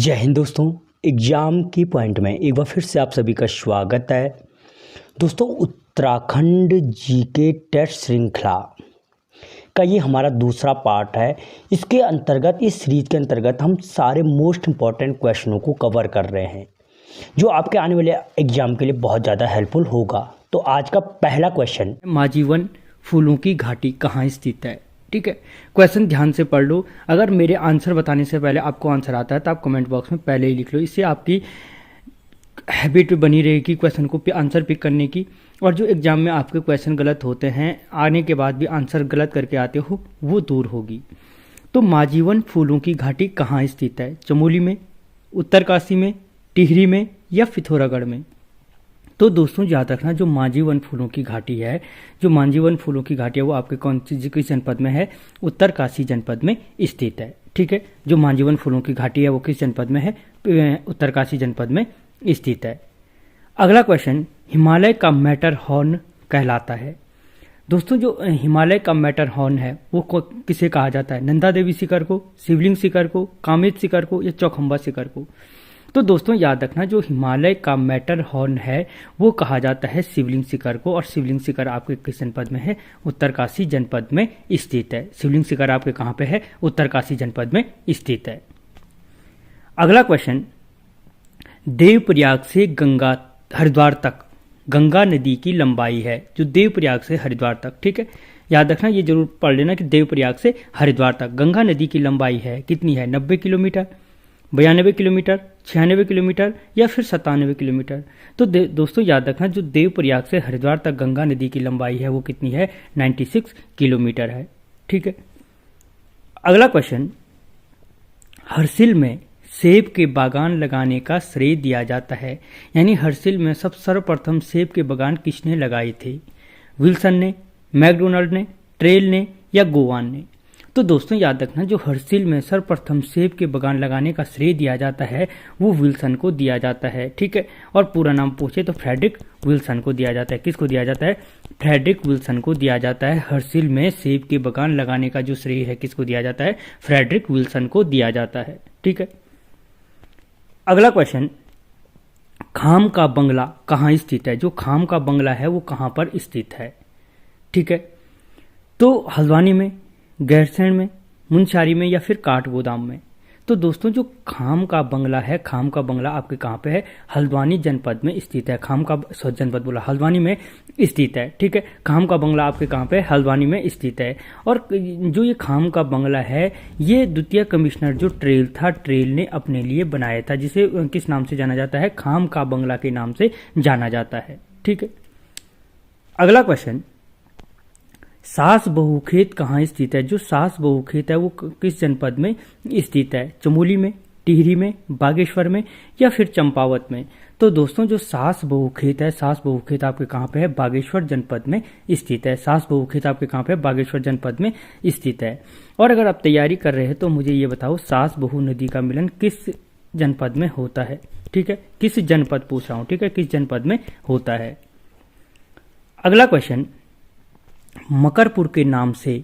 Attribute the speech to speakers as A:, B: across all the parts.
A: जय हिंद दोस्तों। एग्ज़ाम की पॉइंट में एक बार फिर से आप सभी का स्वागत है। दोस्तों, उत्तराखंड जीके टेस्ट श्रृंखला का ये हमारा दूसरा पार्ट है। इसके अंतर्गत, इस सीरीज के अंतर्गत हम सारे मोस्ट इम्पॉर्टेंट क्वेश्चनों को कवर कर रहे हैं जो आपके आने वाले एग्जाम के लिए बहुत ज़्यादा हेल्पफुल होगा। तो आज का पहला क्वेश्चन,
B: माजीवन फूलों की घाटी कहाँ स्थित है। ठीक है, क्वेश्चन ध्यान से पढ़ लो। अगर मेरे आंसर बताने से पहले आपको आंसर आता है तो आप कमेंट बॉक्स में पहले ही लिख लो। इससे आपकी हैबिट बनी रहेगी क्वेश्चन को आंसर पिक करने की। और जो एग्जाम में आपके क्वेश्चन गलत होते हैं, आने के बाद भी आंसर गलत करके आते हो, वो दूर होगी। तो माजीवन फूलों की घाटी कहाँ स्थित है? चमोली में, उत्तरकाशी में, टिहरी में या पिथौरागढ़ में? तो दोस्तों याद रखना, जो माजीवन फूलों की घाटी है, वो आपके कौन सी किस जनपद में है? उत्तरकाशी जनपद में स्थित है। ठीक है, जो माजीवन फूलों की घाटी है वो किस जनपद में है? उत्तरकाशी जनपद में स्थित है। अगला क्वेश्चन, हिमालय का मैटरहॉर्न कहलाता है। दोस्तों, जो हिमालय का मैटरहॉर्न है वो किसे कहा जाता है? नंदा देवी शिखर को, शिवलिंग शिखर को, कामेत शिखर को या चौखंबा शिखर को? तो दोस्तों याद रखना, जो हिमालय का मैटरहॉर्न है वो कहा जाता है शिवलिंग शिखर को। और शिवलिंग शिखर आपके किस जनपद में है? उत्तरकाशी जनपद में स्थित है। शिवलिंग शिखर आपके कहाँ पे है? उत्तरकाशी जनपद में स्थित है। अगला क्वेश्चन, देवप्रयाग से गंगा हरिद्वार तक गंगा नदी की लंबाई है, जो देवप्रयाग से हरिद्वार तक। ठीक है, याद रखना, ये जरूर पढ़ लेना कि देवप्रयाग से हरिद्वार तक गंगा नदी की लंबाई है कितनी है? 90 किलोमीटर, 92 किलोमीटर, 96 किलोमीटर या फिर 97 किलोमीटर? तो दोस्तों याद रखना, जो देवप्रयाग से हरिद्वार तक गंगा नदी की लंबाई है वो कितनी है? 96 किलोमीटर है। ठीक है, अगला क्वेश्चन, हर्षिल में सेब के बागान लगाने का श्रेय दिया जाता है, यानी हर्षिल में सर्वप्रथम सेब के बागान किसने लगाए थे? विल्सन ने, मैकडोनाल्ड ने, ट्रेल ने या गोवान ने? तो दोस्तों याद रखना, जो हर्षिल में सर्वप्रथम सेब के बागान लगाने का श्रेय दिया जाता है वो विल्सन को दिया जाता है। ठीक है, और पूरा नाम पूछे तो फ्रेडरिक विल्सन को दिया जाता है। किसको दिया जाता है? फ्रेडरिक विल्सन को दिया जाता है। हर्षिल में सेब के बागान लगाने का जो श्रेय है किसको दिया जाता है? फ्रेडरिक विल्सन को दिया जाता है। ठीक है, अगला क्वेश्चन, खाम का बंगला कहाँ स्थित है? जो खाम का बंगला है वो कहाँ पर स्थित है? ठीक है, तो हल्द्वानी में, गैरसैंण में, मुनस्यारी में या फिर काठगोदाम में? तो दोस्तों, जो खाम का बंगला है, खाम का बंगला आपके कहाँ पे है? हल्द्वानी जनपद में स्थित है। हल्द्वानी में स्थित है। ठीक है, खाम का बंगला आपके कहाँ पे? हल्द्वानी में स्थित है। और जो ये खाम का बंगला है, ये द्वितीय कमिश्नर जो ट्रेल था, ट्रेल ने अपने लिए बनाया था, जिसे किस नाम से जाना जाता है? खाम का बंगला के नाम से जाना जाता है। ठीक है, अगला क्वेश्चन, सास बहू खेत कहाँ स्थित है? जो सास बहू खेत है वो किस जनपद में स्थित है? चमोली में, टिहरी में, बागेश्वर में या फिर चंपावत में? तो दोस्तों, जो सास बहू खेत है, सास बहू खेत आपके कहाँ पे है? बागेश्वर जनपद में स्थित है। सास बहू खेत आपके कहाँ पे है? बागेश्वर जनपद में स्थित है। और अगर आप तैयारी कर रहे हैं तो मुझे ये बताओ, सास बहू नदी का मिलन किस जनपद में होता है? ठीक है, किस जनपद पूछ रहा हूं। ठीक है, किस जनपद में होता है? अगला क्वेश्चन, मकरपुर के नाम से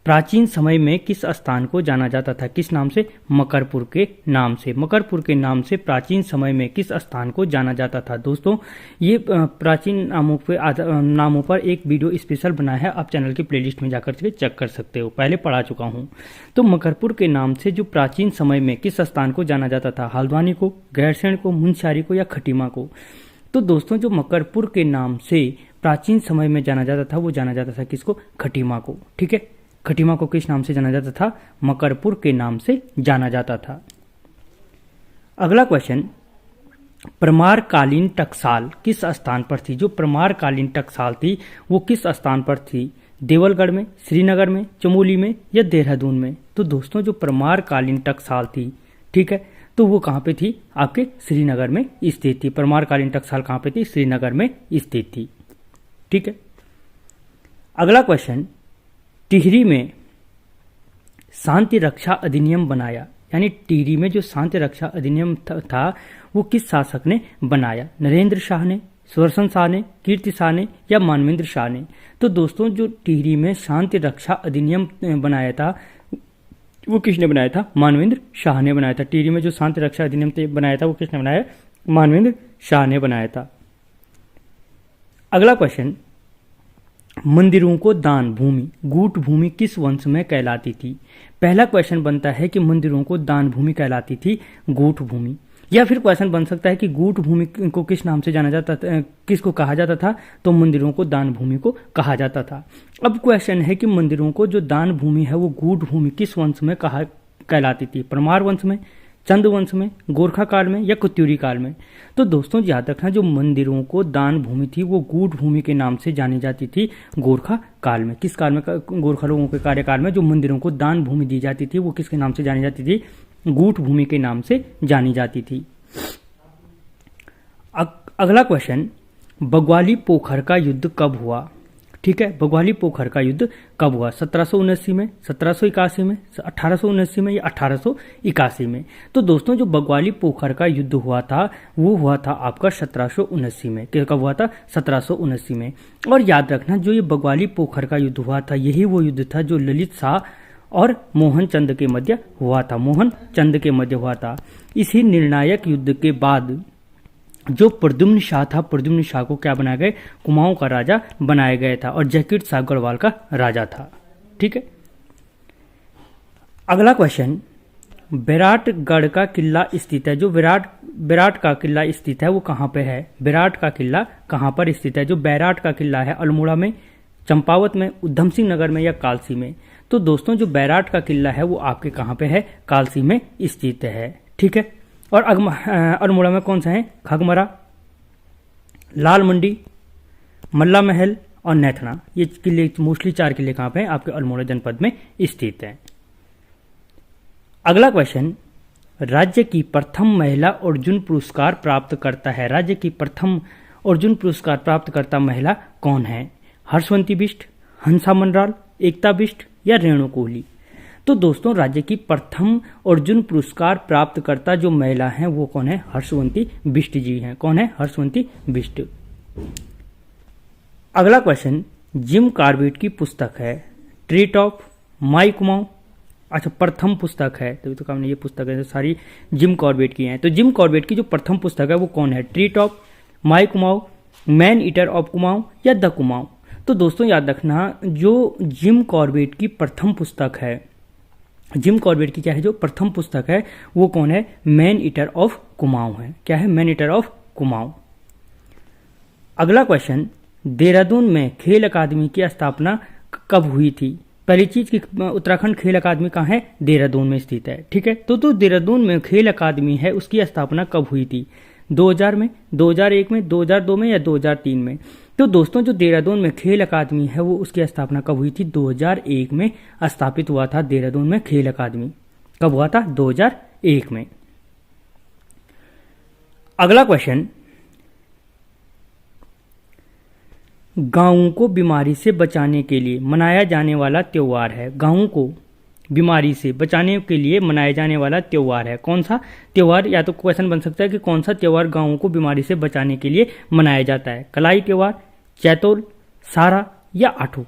B: प्राचीन समय में किस स्थान को जाना जाता था? किस नाम से? मकरपुर के नाम से। मकरपुर के नाम से प्राचीन समय में किस स्थान को जाना जाता था? दोस्तों, ये प्राचीन नामों पर एक वीडियो स्पेशल बना है, आप चैनल की प्लेलिस्ट में जाकर के चेक कर सकते हो, पहले पढ़ा चुका हूँ। तो मकरपुर के नाम से जो प्राचीन समय में किस स्थान को जाना जाता था? हल्द्वानी को, गैरसैंण को, मुनस्यारी को या खटीमा को? तो दोस्तों, जो मकरपुर के नाम से प्राचीन समय में जाना जाता था वो जाना जाता था किसको? खटीमा को। ठीक है, खटीमा को किस नाम से जाना जाता था? मकरपुर के नाम से जाना जाता था। अगला क्वेश्चन, परमारकालीन टकसाल किस स्थान पर थी? जो परमारकालीन टकसाल थी वो किस स्थान पर थी? देवलगढ़ में, श्रीनगर में, चमोली में या देहरादून में? तो दोस्तों, जो परमारकालीन टकसाल थी, ठीक है, तो वो कहाँ पे थी? आपके श्रीनगर में स्थित थी। परमारकालीन टकसाल कहाँ पे थी? श्रीनगर में स्थित थी। ठीक है, अगला क्वेश्चन, टिहरी में शांति रक्षा अधिनियम बनाया, यानी टिहरी में जो शांति रक्षा अधिनियम था वो किस शासक ने बनाया? नरेंद्र शाह ने, सुदर्शन शाह ने, कीर्ति शाह ने या मानवेंद्र शाह ने? तो दोस्तों, जो टिहरी में शांति रक्षा अधिनियम बनाया था वो किसने बनाया था? मानवेंद्र शाह ने बनाया था। टिहरी में जो शांति रक्षा अधिनियम बनाया था वो किसने बनाया? मानवेंद्र शाह ने बनाया था। अगला क्वेश्चन, मंदिरों को दान भूमि गूढ़ भूमि किस वंश में कहलाती थी? पहला क्वेश्चन बनता है कि मंदिरों को दान भूमि कहलाती थी गूढ़ भूमि, या फिर क्वेश्चन बन सकता है कि गूढ़ भूमि को किस नाम से जाना जाता था, किसको कहा जाता था? तो मंदिरों को दान भूमि को कहा जाता था। अब क्वेश्चन है कि मंदिरों को जो दान भूमि है वो गूढ़ भूमि किस वंश में कहलाती थी? परमार वंश में, चंद वंश में, गोरखा काल में या कुत्यूरी काल में? तो दोस्तों याद रखना, जो मंदिरों को दान भूमि थी वो गूढ़ भूमि के नाम से जानी जाती थी गोरखा काल में। किस काल में? गोरखा लोगों के कार्यकाल में जो मंदिरों को दान भूमि दी जाती थी वो किसके नाम से जानी जाती थी? गूढ़ भूमि के नाम से जानी जाती थी। अगला क्वेश्चन, बग्वाली पोखर का युद्ध कब हुआ? ठीक है, बग्वाली पोखर का युद्ध कब हुआ? 1779 में, 1781 में, 1879 में या 1881 में? तो दोस्तों जो बग्वाली पोखर का युद्ध हुआ था वो हुआ था आपका 1779 में। कब हुआ था? 1779 में। और याद रखना, जो ये बग्वाली पोखर का युद्ध हुआ था यही वो युद्ध था जो ललित शाह और मोहन चंद के मध्य हुआ था। मोहन चंद के मध्य हुआ था। इसी निर्णायक युद्ध के बाद जो प्रद्युम्न शाह था, प्रद्युम्न शाह को क्या बनाया गया? कुमाऊं का राजा बनाया गया था और जैकिर साहब गढ़वाल का राजा था। ठीक है। अगला क्वेश्चन, बैराटगढ़ का किला स्थित है। जो बैराट का किला स्थित है वो कहाँ पे है? बैराट का किला कहाँ पर स्थित है? जो बैराट का किला है अल्मोड़ा में, चंपावत में, उधम सिंह नगर में या कालसी में? तो दोस्तों जो बैराट का किला है वो आपके कहाँ पे है? कालसी में स्थित है। ठीक है। और अल्मोड़ा में कौन सा है? खगमरा, लाल मंडी, मल्ला महल और नैथना। ये किले मोस्टली 4 किले कहाँ पे हैं? आपके अल्मोड़ा जनपद में स्थित हैं। अगला क्वेश्चन, राज्य की प्रथम महिला अर्जुन पुरस्कार प्राप्त करता है। राज्य की प्रथम अर्जुन पुरस्कार प्राप्त करता महिला कौन है? हर्षवंती बिष्ट, हंसा मनराल, एकता बिष्ट या रेणु कोहली? तो दोस्तों राज्य की प्रथम अर्जुन पुरस्कार प्राप्त करता जो महिला हैं वो कौन है? हर्षवंती बिष्ट जी हैं। कौन है? हर्षवंती बिष्ट। अगला क्वेश्चन, जिम कॉर्बेट की पुस्तक है ट्रीट ऑफ माई कुमाऊं। अच्छा, प्रथम पुस्तक है, तभी तो हमने ये पुस्तक है सारी जिम कॉर्बेट की हैं। तो जिम कॉर्बेट की जो प्रथम पुस्तक है वो कौन है? Treat of my Kumaon, man eater of Kumaon या द कुमाऊं? तो दोस्तों याद रखना, जो जिम कॉर्बेट की प्रथम पुस्तक है, जिम कॉर्बेट की क्या है जो प्रथम पुस्तक है वो कौन है? मैन ईटर ऑफ कुमाऊं है। क्या है? Man eater of Kumaon. अगला क्वेश्चन, देहरादून में खेल अकादमी की स्थापना कब हुई थी? पहली चीज की उत्तराखंड खेल अकादमी कहाँ है? देहरादून में स्थित है। ठीक है। तो देहरादून में खेल अकादमी है उसकी स्थापना कब हुई थी? 2000 में, 2001 में, 2002 में या 2003 में? तो दोस्तों जो देहरादून में खेल अकादमी है वो उसकी स्थापना कब हुई थी? 2001 में स्थापित हुआ था देहरादून में खेल अकादमी। कब हुआ था? 2001 में। अगला क्वेश्चन, गांवों को बीमारी से बचाने के लिए मनाया जाने वाला त्योहार है। गांवों को बीमारी से बचाने के लिए मनाया जाने वाला त्योहार है। कौन सा त्योहार? या तो क्वेश्चन बन सकता है कि कौन सा त्योहार गांवों को बीमारी से बचाने के लिए मनाया जाता है? कलाई त्योहार, चैतोल, सारा या आठू?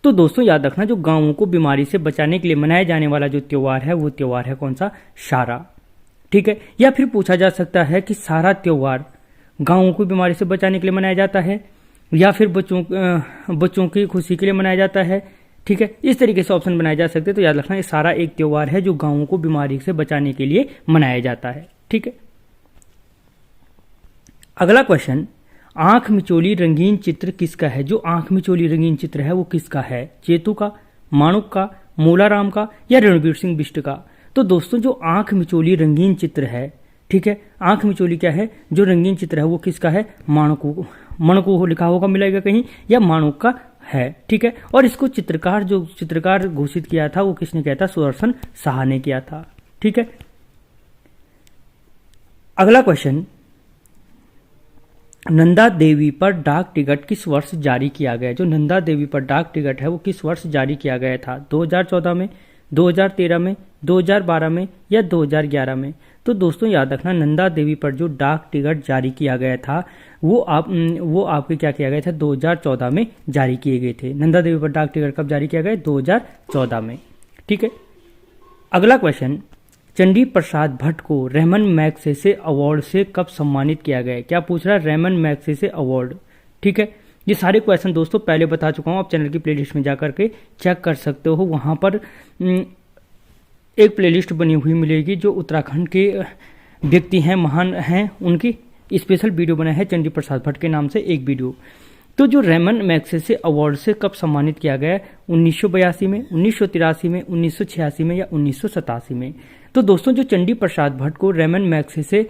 B: तो दोस्तों याद रखना, जो गांवों को बीमारी से बचाने के लिए मनाया जाने वाला जो त्योहार है वो त्योहार है कौन सा? सारा। ठीक है। या फिर पूछा जा सकता है कि सारा त्योहार गांवों को बीमारी से बचाने के लिए मनाया जाता है या फिर बच्चों की खुशी के लिए मनाया जाता है। ठीक है। इस तरीके से ऑप्शन बनाए जा सकते हैं। तो याद रखना, ये सारा एक त्योहार है जो गांवों को बीमारी से बचाने के लिए मनाया जाता है। ठीक है। अगला क्वेश्चन, आंख मिचोली रंगीन चित्र किसका है? जो आंख मिचोली रंगीन चित्र है वो किसका है? चेतू का, माणुक का, मोलाराम का या रणवीर सिंह बिष्ट का? तो दोस्तों जो आंख मिचोली रंगीन चित्र है, ठीक है, आंख मिचोली क्या है जो रंगीन चित्र है वो किसका है? माणुक लिखा होगा मिलेगा कहीं, या माणुक का है। ठीक है। और इसको चित्रकार घोषित किया था वो किसने किया था? सुदर्शन साहा ने किया था। ठीक है। अगला क्वेश्चन, नंदा देवी पर डाक टिकट किस वर्ष जारी किया गया? जो नंदा देवी पर डाक टिकट है वो किस वर्ष जारी किया गया था? 2014 में, 2013 में, 2012 में या 2011 में? तो दोस्तों याद रखना, नंदा देवी पर जो डाक टिकट जारी किया गया था वो आपके क्या किया गया था? 2014 में जारी किए गए थे। नंदा देवी पर डाक टिकट कब जारी किया गया? 2014 में। ठीक है। अगला क्वेश्चन, चंडी प्रसाद भट्ट को रेमन मैग्सेसे अवार्ड से कब सम्मानित किया गया है? क्या पूछ रहा है? Ramon Magsaysay award. ठीक है, ये सारे क्वेश्चन दोस्तों पहले बता चुका हूँ, आप चैनल की प्लेलिस्ट में जा करके चेक कर सकते हो। वहाँ पर एक प्लेलिस्ट बनी हुई मिलेगी जो उत्तराखंड के व्यक्ति हैं, महान हैं, उनकी स्पेशल वीडियो बना है चंडी प्रसाद भट्ट के नाम से एक वीडियो। तो जो रेमन मैग्सेसे अवार्ड से कब सम्मानित किया गया है? 1982 में, 1983 में, 1986 में या 1987 में? तो दोस्तों जो चंडी प्रसाद भट्ट को रेमन मैग्सेसे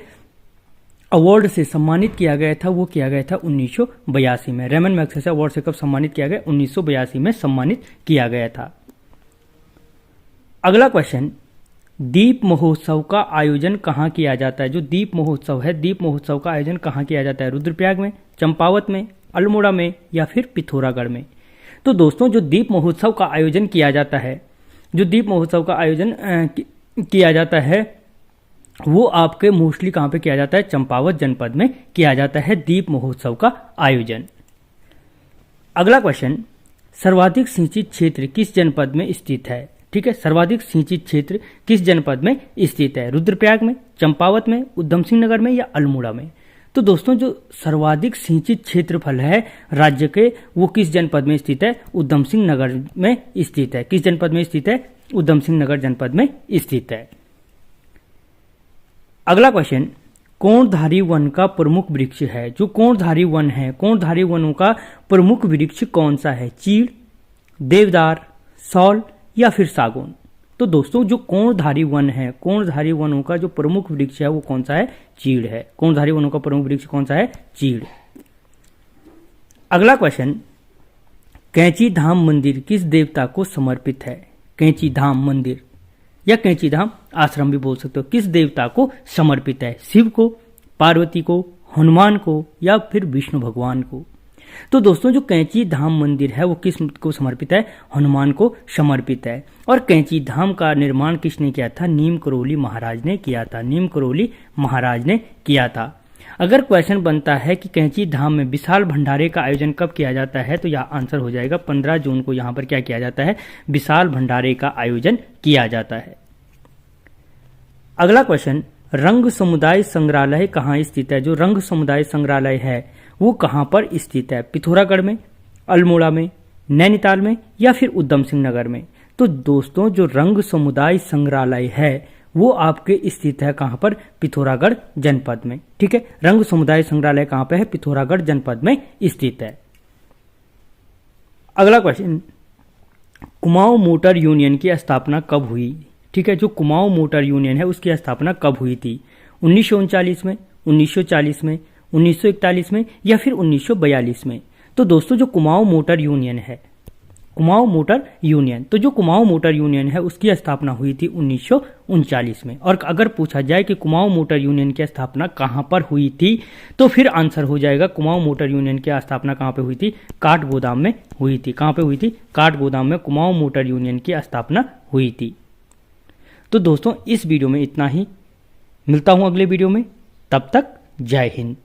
B: अवार्ड से सम्मानित किया गया था वो किया गया था 1982 में। रेमन मैग्सेसे अवार्ड से कब सम्मानित किया गया? 1982 में सम्मानित किया गया था। अगला क्वेश्चन, दीप महोत्सव का आयोजन कहाँ किया जाता है? जो दीप महोत्सव है, दीप महोत्सव का आयोजन कहाँ किया जाता है? रुद्रप्रयाग में, चंपावत में, अल्मोड़ा में या फिर पिथौरागढ़ में? तो दोस्तों जो दीप महोत्सव का आयोजन किया जाता है, जो दीप महोत्सव का आयोजन किया जाता है वो आपके मोस्टली कहाँ पे किया जाता है? चंपावत जनपद में किया जाता है दीप महोत्सव का आयोजन। अगला क्वेश्चन, सर्वाधिक सिंचित क्षेत्र किस जनपद में स्थित है? ठीक है, सर्वाधिक सिंचित क्षेत्र किस जनपद में स्थित है? रुद्रप्रयाग में, चंपावत में, उधम सिंह नगर में या अल्मोड़ा में? तो दोस्तों जो सर्वाधिक सिंचित क्षेत्रफल है राज्य के वो किस जनपद में स्थित है? उधम सिंह नगर में स्थित है। किस जनपद में स्थित है? उधम सिंह नगर जनपद में स्थित है। अगला क्वेश्चन, कोणधारी वन का प्रमुख वृक्ष है? जो कोणधारी वन है, कोणधारी वनों का प्रमुख वृक्ष कौन सा है? चीड़, देवदार, सौल या फिर सागौन? तो दोस्तों जो कोणधारी वन है, कोणधारी वनों का जो प्रमुख वृक्ष है वो कौन सा है? चीड़ है। कोणधारी वनों का प्रमुख वृक्ष कौन सा है? चीड़। अगला क्वेश्चन, कैंची धाम मंदिर किस देवता को समर्पित है? कैंची धाम मंदिर या कैंची धाम आश्रम भी बोल सकते हो, किस देवता को समर्पित है? शिव को, पार्वती को, हनुमान को या फिर विष्णु भगवान को? तो दोस्तों जो कैंची धाम मंदिर है वो किस को समर्पित है? हनुमान को समर्पित है। और कैंची धाम का निर्माण किसने किया था? नीम करोली महाराज ने किया था। नीम करोली महाराज ने किया था। अगर क्वेश्चन बनता है कि कैंची धाम में विशाल भंडारे का आयोजन कब किया जाता है, तो यह आंसर हो जाएगा 15 जून को। यहाँ पर क्या किया जाता है? विशाल भंडारे का आयोजन किया जाता है। अगला क्वेश्चन, रंग समुदाय संग्रहालय कहाँ स्थित है? जो रंग समुदाय संग्रहालय है वो कहाँ पर स्थित है? पिथौरागढ़ में, अल्मोड़ा में, नैनीताल में या फिर उधम सिंह नगर में? तो दोस्तों जो रंग समुदाय संग्रहालय है वो आपके स्थित है कहाँ पर? पिथौरागढ़ जनपद में। ठीक है, रंग समुदाय संग्रहालय कहाँ पे है? पिथौरागढ़ जनपद में स्थित है। अगला क्वेश्चन, कुमाऊं मोटर यूनियन की स्थापना कब हुई? ठीक है, जो कुमाऊं मोटर यूनियन है उसकी स्थापना कब हुई थी? 1939 में, 1940 में, 1941 में या फिर 1942 में? तो दोस्तों जो कुमाऊं मोटर यूनियन है, कुमाऊं मोटर यूनियन, तो जो कुमाऊं मोटर यूनियन है उसकी स्थापना हुई थी 1939 में। और अगर पूछा जाए कि कुमाऊं मोटर यूनियन की स्थापना कहाँ पर हुई थी, तो फिर आंसर हो जाएगा कुमाऊं मोटर यूनियन की स्थापना कहाँ पे हुई थी? काठगोदाम में हुई थी। कहाँ पे हुई थी? काठगोदाम में कुमाऊं मोटर यूनियन की स्थापना हुई थी। तो दोस्तों इस वीडियो में इतना ही, मिलता हूं अगले वीडियो में, तब तक जय हिंद।